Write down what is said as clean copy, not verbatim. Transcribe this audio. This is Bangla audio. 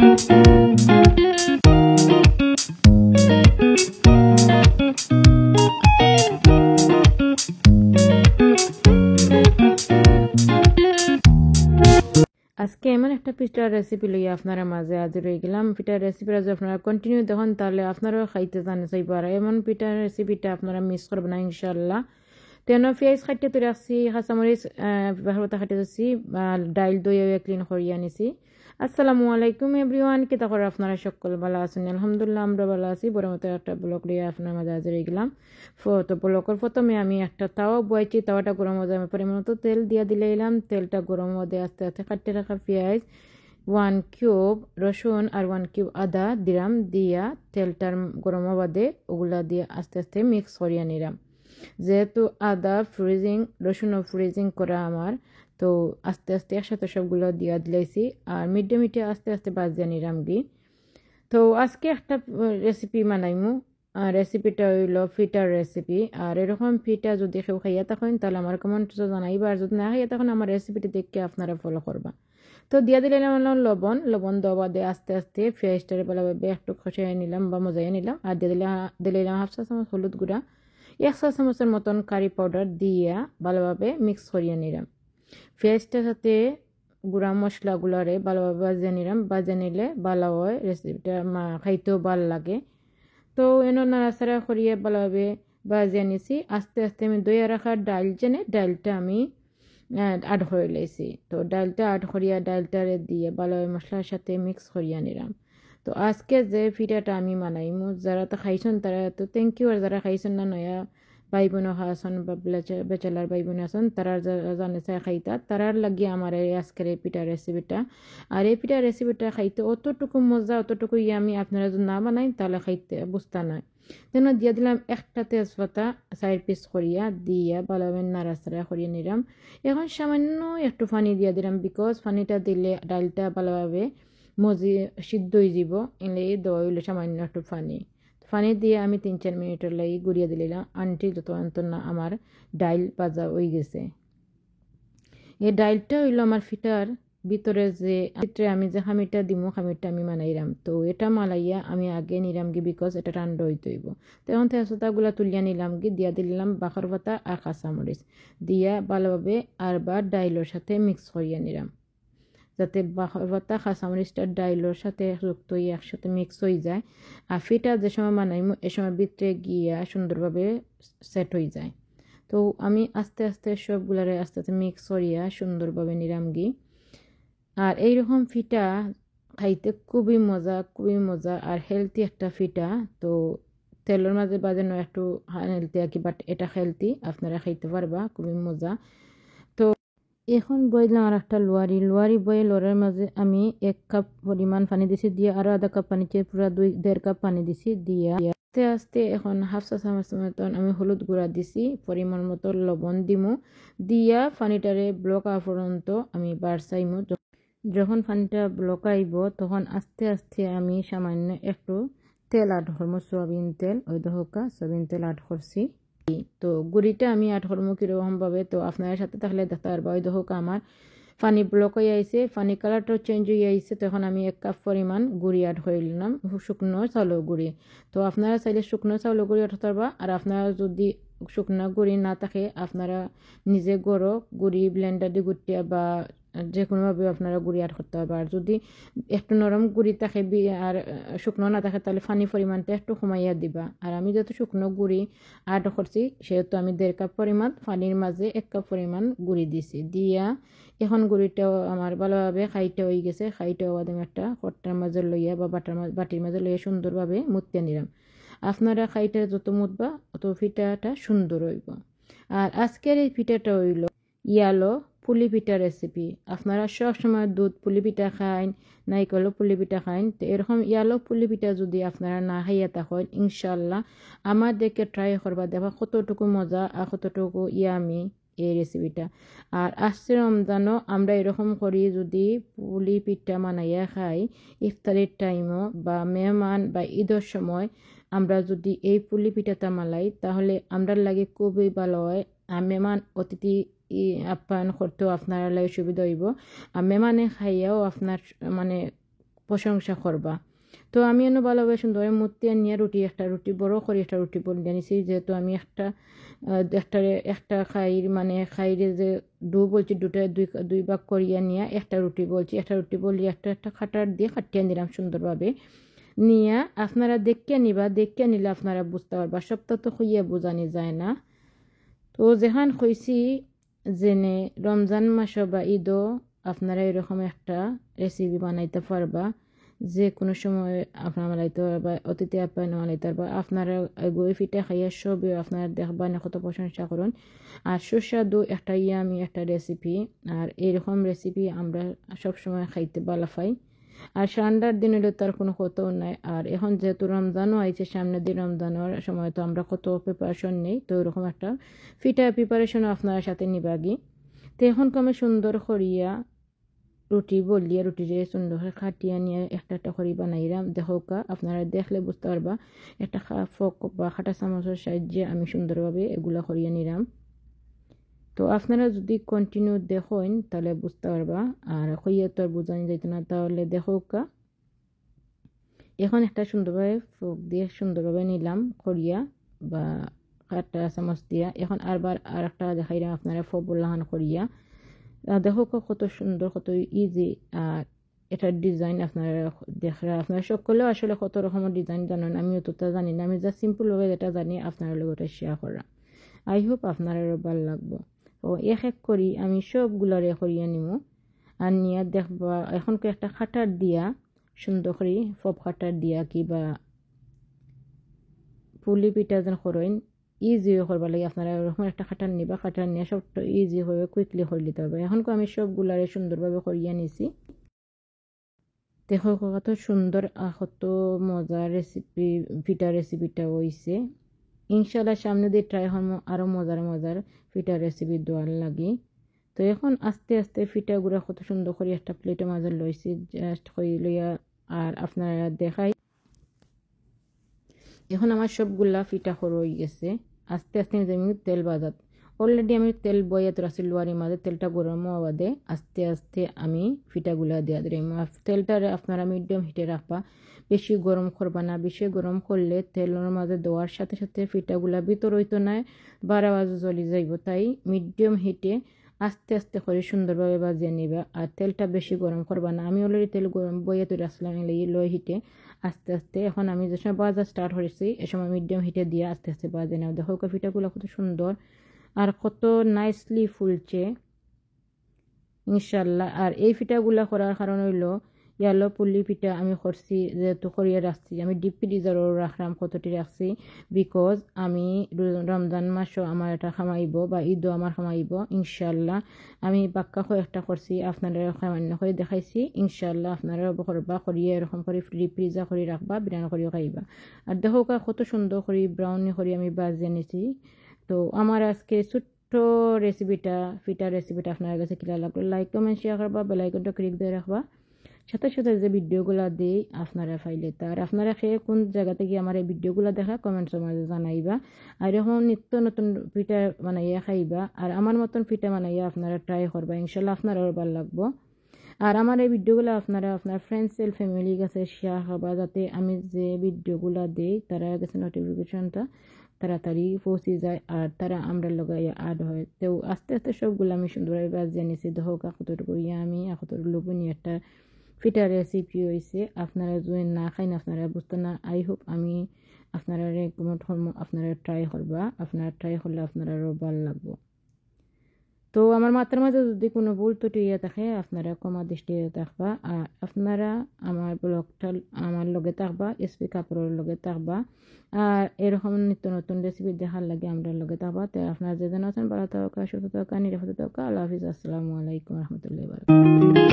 আজকে এমন একটা পিঠার রেসিপি লইয়া আপনারা মাঝে হাজির হয়ে গেলাম। পিঠার রেসিপিটা যদি আপনারা কন্টিনিউ দেখুন তাহলে আপনারাও খাইতে জানে চাইবার। এমন পিঠার রেসিপিটা আপনারা মিস করবেন না ইনশাল্লাহ। তেন পেঁয়াজ কাটিয়ে তৈরি রাখছি, কাঁচামরিচ বাহার পাতা কাটিয়ে রাখছি, ডাইল দই ক্লিন করিয়ে আনিছি। আসসালামু আলাইকুম এভরিওয়ান, কেতা করে আপনারা সকল ভালো আছেন? আলহামদুলিল্লাহ আমরা ভালো আছি। বড় মতো একটা ব্লগ দিয়ে আপনার মাঝে হাজির হয়ে গেলাম। তো ব্লগের প্রথমে আমি একটা তাওয়া বয়েছি, তাওয়াটা গরম হয়ে আমি পরিমাণ মতো তেল দিয়ে দিলে এলাম। তেলটা গরম হতে আস্তে আস্তে কাটিয়ে রাখা পেঁয়াজ, 1 কিউব রসুন আর 1 কিউব আদা দিলাম। দিয়া তেলটার গরম বাদে ওগুলা দিয়ে আস্তে আস্তে মিক্স করিয়ে নিলাম। যেহেতু আদা ফ্রিজিং রসুনও ফ্রিজিং করা আমার, তো আস্তে আস্তে একসাথে সবগুলো দিয়া দিলাইছি আর মিডিয়াম আস্তে আস্তে বাজিয়ে নিলাম গি। তো আজকে একটা রেসিপি বানাইমু। রেসিপিটা হইল ফিটার রেসিপি। আর এরকম ফিটা যদি কেউ খাইয়া থাকেন তাহলে আমার কমেন্টে জানাইবা, আর যদি না খাইয়া তখন আমার রেসিপিটি দেখে আপনারা ফলো করবা। তো দিয়া দিলাম লবণ দেওয়া দিয়ে আস্তে আস্তে পেঁয়াজটারে ভালোভাবে একটু খসাইয়া নিলাম বা মজাইয়া নিলাম। আর দিলাম হাফ চা চামচ হলুদ গুঁড়া, 1 চা চামচের মতন কারি পাউডার দিয়া ভালোভাবে মিক্স করিয়ে নিলাম। পেঁয়াজটার সাথে গুঁড়া মশলাগুলারে ভালোভাবে বাজিয়ে নিলাম। বাজিয়ে নিলে ভালো হয়, রেসিপিটা খাইতেও ভালো লাগে। তো এনে নাড়াচাড়া করিয়ে ভালোভাবে বাজিয়ে নিছি। আস্তে আস্তে আমি দইয়া রাখার ডাইল ডাইলটা আমি আড করে লাইছি। তো ডাইলটা আড করিয়া ডাইলটারে দিয়ে ভালোভাবে মশলার সাথে মিক্স করিয়া নিলাম। তো আজকে যে পিঠাটা আমি বানাইমু, যারা তো খাইছেন তারা তো থ্যাংক ইউ, আর যারা খাইছেন না নয়া ভাই বোন খাওয়াছেন বা বেচালার ভাই বোন আছেন তারা জানে চাই খাইতা, তারার লাগিয়ে আমার এই আজকের এই পিঠার রেসিপিটা। আর এই পিঠার রেসিপিটা খাইতে অতটুকু মজা, অতটুকু আমি আপনারা যদি না বানাই তাহলে খাইতে বুঝতে নয়। যেন দিয়ে দিলাম একটা তেজপাতা 4 পিস করিয়া দিয়া ভালোভাবে নাড়াচাড়া করিয়ে নিলাম। এখন সামান্য একটু পানি দিয়ে দিলাম, বিকজ পানিটা দিলে ডালটা ভালোভাবে সিদ্ধ হয়ে যাব। এলে দেওয়া হইলো সামান্য একটু পানি দিয়ে আমি 3-4 মিনিটের লাগি গুড়িয়ে দিলাম আনটি যত না আমার ডাইল ভাজা হয়ে গেছে। এই ডাইলটা হইলো আমার ফিটার ভিতরে আমি যে খামিরটা দিমু খামিরটা আমি মানাইলাম। তো এটা মালাইয়া আমি আগে নিলাম গি, বিকজ এটা ঠান্ডা হইতে হইব। তো এখন তেজপাতাগুলা তুলিয়া নিলাম গি, দিয়া দিলাম বাখর পাতা আর কাঁচামরিচ দিয়া ভালোভাবে আরবার ডাইলের সাথে মিক্স করিয়া নিলাম, যাতে বাখর পাতা কাঁচামরিচটা ডাইলের সাথে যুক্ত হয়ে একসাথে মিক্স হয়ে যায়। আর ফিটা যে সময় বানাইমু এ সময় ভিতরে গিয়া সুন্দরভাবে সেট হয়ে যায়। তো আমি আস্তে আস্তে সবগুলারে আস্তে আস্তে মিক্স করিয়া সুন্দরভাবে নিলাম গি। আর এইরকম ফিটা খাইতে খুবই মজা আর হেলদি একটা ফিটা। তো তেলের মাঝে বাজানো একটু হেলদি আর কি, বাট এটা হেলদি, আপনারা খাইতে পারবা, খুবই মজা। তো এখন বইলাম আর একটা লোয়ারি বয়ে লোয়ারের মাঝে আমি 1 কাপ পরিমাণ পানি দিছি, দিয়ে আরো আধা কাপ পানিতে পুরা 2.5 কাপ পানি দিছি। দিয়া আস্তে আস্তে এখন হাফ চা চামচ মতন আমি হলুদ গুঁড়া দিছি, পরিমাণ মতো লবণ দিমু। দিয়া পানিটারে ব্লক হওয়া পর্যন্ত আমি বাড়সাইমু। যখন পানিটা ব্লক আইব তখন আস্তে আস্তে আমি সামান্য একটু তেল আড করবো, সয়াবিন তেল, ওই দহকা সয়াবিন তেল আড করছি। তো গুড়িটা আমি আড করবো কিরকম ভাবে, তো আপনার সাথে থাকলে দেখতে পারবা। ওই দহকা আমার পানি ব্লক হয়ে আইছে, পানি কালারটাও চেঞ্জ হয়ে আইছে। তখন আমি 1 কাপ পরিমাণ গুড়ি আড করে নিলাম, শুকনো চাউলের গুঁড়ি। তো আপনারা চাইলে শুকনো চাউলের গুঁড়ি আড করবা, আর আপনারা যদি শুকনো গুঁড়ি না থাকে আপনারা নিজে গুঁড়ি ব্লেন্ডার দিয়ে গুটিয়া বা যে কোনোভাবে আপনারা গুঁড়ি আড করতে পারবে। আর যদি একটু নরম গুঁড়ি থাকে আর শুকনো না থাকে তাহলে পানি পরিমাণটা একটু কমাইয়া দিবা। আর আমি যেহেতু শুকনো গুঁড়ি আড করছি সেহেতু আমি 1.5 কাপ পরিমাণ পানির মাঝে 1 কাপ পরিমাণ গুঁড়ি দিছি। দিয়া এখন গুঁড়িটাও আমার ভালোভাবে খাইটা হয়ে গেছে। খাইটা হওয়া আমি একটা কট্টার মাঝে লইয়া বা বাটির মাঝে লইয়া সুন্দরভাবে মুতিয়া নিলাম। আপনারা খাইটা যত মুতবা অত পিঠাটা সুন্দর হইব। আর আজকের এই পিঠাটা হইল ইয়ালো পুলি পিঠা রেসিপি। আপনারা সবসময় দুধ পুলি পিঠা খাইন, নারিকেলও পুলি পিঠা খাইন, তো এরকম ইয়ালো পুলি পিঠা যদি আপনারা না খাইয়া থাকেন ইনশাল্লাহ আমার দেখে ট্রাই করবা, দেখবা কতটুকু মজা আর কতটুকু ইয়ামি এই রেসিপিটা। আর আসছে রমজানও আমরা এরকম করি, যদি পুলি পিঠা বানাইয়া খাই ইফতারির টাইমও বা মেহমান বা ঈদের সময় আমরা যদি এই পুলি পিঠাটা মালাই তাহলে আমরা লাগে খুবই ভালো হয়। আর মেহমান অতিথি আপ্যায়ন করতেও আপনার লাগে সুবিধা হইব, আর মেহমানে খাইয়াও আপনার মানে প্রশংসা করবা। তো আমি অন্য ভালোভাবে সুন্দর মূর্তি নিয়ে একটা রুটি বড় করে একটা রুটি বলে নিয়েছি, যেহেতু আমি একটা খাইর মানে খাইরে যে ডু বলছি, দুই ভাগ করিয়া নিয়ে একটা রুটি বলছি, একটা রুটি বলি একটা খাটার দিয়ে খাটিয়ে নিলাম সুন্দরভাবে নিয়ে। আপনারা দেখিয়ে নিলে আপনারা বুঝতে পারবা, সপ্তাহ তো খুইয়া বোঝানি যায় না। তো যেখান কইছি জেনে রমজান মাস বা ঈদও আপনারা এরকম একটা রেসিপি বানাইতে পারবা, যে কোনো সময় আপনারা মালাইতে পারবা, অতিথি আপ্যায়ন মালাইতে পারবা। আপনারা গই ফিটা খাইয়া সবই আপনারা দেখবা না কত প্রশংসা করুন। আর সুস্বাদু একটা ইয়ামি একটা রেসিপি, আর এইরকম রেসিপি আমরা সবসময় খাইতে ভালো পাই। আর ঠান্ডার দিন হলে তার কোনো কতও নাই। আর এখন যেহেতু রমজানও আইছে, সামনের দিন রমজানের সময় তো আমরা কত প্রিপারেশন নেই, তো এরকম একটা ফিটা প্রিপারেশনও আপনার সাথে নিবাগি। তো এখন আমি সুন্দর করিয়া রুটি বলিয়া রুটিরে সুন্দর করে খাটিয়া নিয়ে একটা করে বানাইলাম। দেখোকা আপনারা দেখলে বুঝতে পারবা, একটা ফক বা খাটা চামচের সাহায্যে আমি সুন্দরভাবে এগুলা করিয়া নিলাম। তো আপনারা যদি কন্টিনিউ দেখেন তাহলে বুঝতে পারবা, আর কইয়া তো আর বোঝানো যাইতো না। তাহলে দেখোকা এখন একটা সুন্দরভাবে ফোক দিয়ে সুন্দরভাবে নিলাম করিয়া বা কাটা চামচ দিয়া। এখন আর একটা দেখাইলাম আপনারা ফোক বললাহান করিয়া। দেখো কত সুন্দর, কত ইজি। আর এটার ডিজাইন আপনারা দেখরা, আপনারা সকলেও আসলে কত রকমের ডিজাইন জানেন, আমিও তো তা জানি না। আমি যা সিম্পলভাবে যেটা জানি আপনার লোক ওটা শেয়ার করা। আই হোপ আপনারও ভালো লাগবো। তো এক করি আমি সবগুলারে করিয়া নিব। আর নিয়ে দেখবা এখন একটা খাটার দিয়া সুন্দর করে ফপ খাটার দিয়া কিবা পুলি পিঠা যেন করেন ইজি করবার লাগে, আপনারা ওরকম একটা খাটার নিবা। খাটার নিয়ে সবটা ইজি হয়ে কুইকলি করে নিতে হবে। এখন আমি সবগুলারে সুন্দরভাবে করিয়া নিছি। দেখো কত সুন্দর কত মজার রেসিপি, পিঠা রেসিপিটা হয়েছে। ইনশাল্লাহ সামনে দিয়ে ট্রাই হবো আরও মজার পিঠা রেসিপি দেওয়ার লাগি। তো এখন আস্তে আস্তে পিঠাগুলো কত সুন্দর করে একটা প্লেটের মাঝে লইছি, জাস্ট হয়ে লইয়া আর আপনারা দেখাই। এখন আমার সবগুলা পিঠা হয়ে গেছে। আস্তে আস্তে আমি তেল বাজাত অলরেডি আমি তেল বইয়া রাখছি লোয়ারির মাঝে। তেলটা গরম হওয়া বাদে আস্তে আস্তে আমি পিঠাগুলা দিয়া দিলাম। তেলটা আপনারা মিডিয়াম হিটে রাখবা, বেশি গরম করবা না। বেশি গরম করলে তেলের মাঝে দেওয়ার সাথে সাথে পিঠাগুলা ভিতর হইতো না, বারা বাজে জ্বলি যাইব। তাই মিডিয়াম হিটে আস্তে আস্তে করে সুন্দরভাবে বাজিয়ে নিবা। আর তেলটা বেশি গরম করবা না। আমি অলরেডি তেল গরম বইয়া তৈরি আসলাম লো হিটে আস্তে আস্তে। এখন আমি যে সময় বাজা স্টার্ট হয়েছি এ সময় মিডিয়াম হিটে দিয়ে আস্তে আস্তে বাজে নেব। দেখো পিঠাগুলো কত সুন্দর আর কত নাইসলি ফুলছে ইনশাল্লাহ। আর এই পিঠাগুলা করার কারণ হইলো ইয়ালো পুলি পিঠা আমি করছি, যেহেতু করিয়া রাখছি আমি ডিপ ফ্রিজারও রাখলাম কতটি রাখছি, বিকজ আমি রমজান মাসও আমার এটা খামাইব বা ঈদও আমার খামাইব ইনশাল্লাহ। আমি বাক্কা একটা করছি, আপনারা সামান্য করে দেখাইছি। ইনশাল্লাহ আপনারা করবা, করিয়া এরকম করে ডিপ ফ্রিজার করে রাখবা, বিরিয়ানি করিও খাইবা। আর দেখো কত সুন্দর করে ব্রাউনি করে আমি বাজিয়ে নিছি। তো আমার আজকে ছোট্ট রেসিপিটা পিঠা রেসিপিটা আপনার কাছে কিলা লাগলো, লাইক কমেন্ট শেয়ার করবা, বেলাইকনটা ক্লিক দিয়ে রাখবা। সাথে সাথে যে ভিডিওগুলো দিই আপনারা ফাইলে তার আপনারা খেয়ে কোন জায়গা থেকে আমার এই ভিডিওগুলো দেখা কমেন্টসের মাঝে জানাইবা। আর এরকম নিত্য নতুন পিঠা বানাইয়া খাইবা, আর আমার মতন পিঠা বানাইয়া আপনারা ট্রাই করবা। ইনশাল্লাহ আপনারাও ভালো লাগবো। আর আমার এই ভিডিওগুলো আপনারা আপনার ফ্রেন্ডস এন্ড ফ্যামিলির কাছে শেয়ার করবা, যাতে আমি যে ভিডিওগুলো দিই তারা কাছে নোটিফিকেশনটা তাড়াতাড়ি পৌঁছে যায় আর তারা আমরা লগাইয়া আড হয়। তো আস্তে আস্তে সবগুলো আমি সুন্দরভাবে বাজিয়ে নিছি। দেখো কতটুকু আমি কতটুকু লোভনীয় একটা পিঠা রেসিপি হয়েছে। আপনারা যদি না খাইন আপনারা বুঝতে না। আই হোপ আমি আপনারা রেকমেন্ড করবো, আপনারা ট্রাই করবা। আপনারা ট্রাই করলে আপনারাও ভালো লাগবো। তো আমার মাথার মাঝে যদি কোনো ভুল ত্রুটি ইয়ে থাকে আপনারা কমা দৃষ্টি থাকবা। আর আপনারা আমার ব্লগটা আমার লগে থাকবা, এসপি কাপড়ের লগে থাকবা। আর এরকম নিত্য নতুন রেসিপি দেখার লাগে আমরা লগে থাকবা। তো আপনারা যে আছেন ভালো থাকা, সুস্থ থাকা, নিরাপদে থাকা। আল্লাহ হাফিজ, আসসালামু আলাইকুম রহমতুল্লাহ।